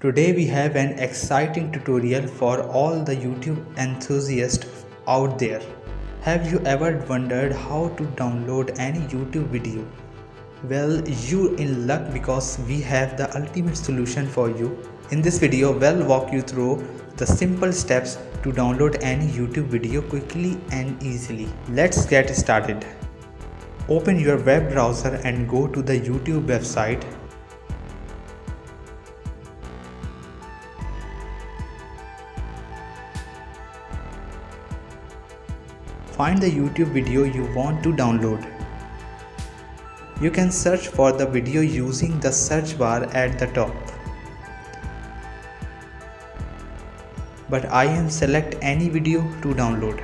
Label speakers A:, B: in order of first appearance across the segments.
A: Today we have an exciting tutorial for all the YouTube enthusiasts out there. Have you ever wondered how to download any YouTube video? Well, you're in luck because we have the ultimate solution for you. In this video, we'll walk you through the simple steps to download any YouTube video quickly and easily. Let's get started. Open your web browser and go to the YouTube website. Find the YouTube video you want to download. You can search for the video using the search bar at the top. But I am select any video to download.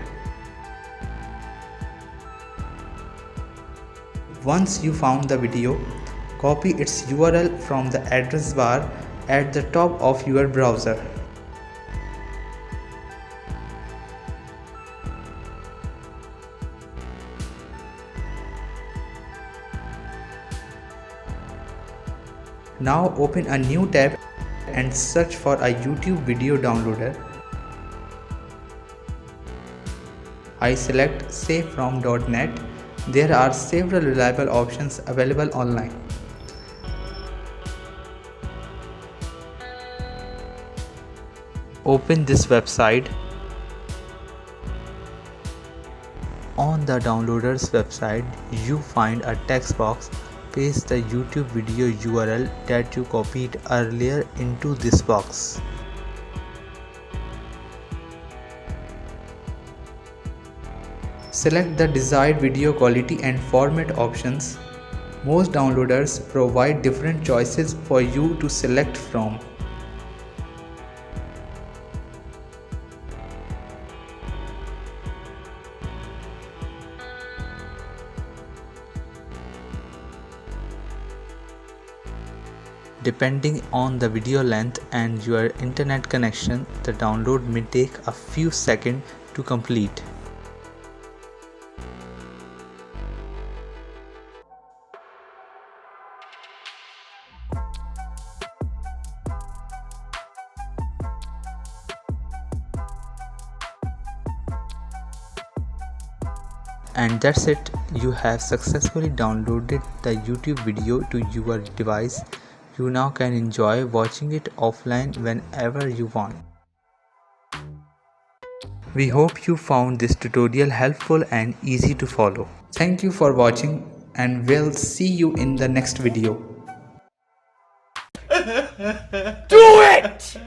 A: Once you found the video, copy its URL from the address bar at the top of your browser. Now open a new tab and search for a YouTube video downloader. I select savefrom.net. There are several reliable options available online. Open this website. On the downloader's website, you find a text box. Paste the YouTube video URL that you copied earlier into this box. Select the desired video quality and format options. Most downloaders provide different choices for you to select from. Depending on the video length and your internet connection, the download may take a few seconds to complete. And that's it, you have successfully downloaded the YouTube video to your device. You now can enjoy watching it offline whenever you want. We hope you found this tutorial helpful and easy to follow. Thank you for watching and we'll see you in the next video.
B: Do it!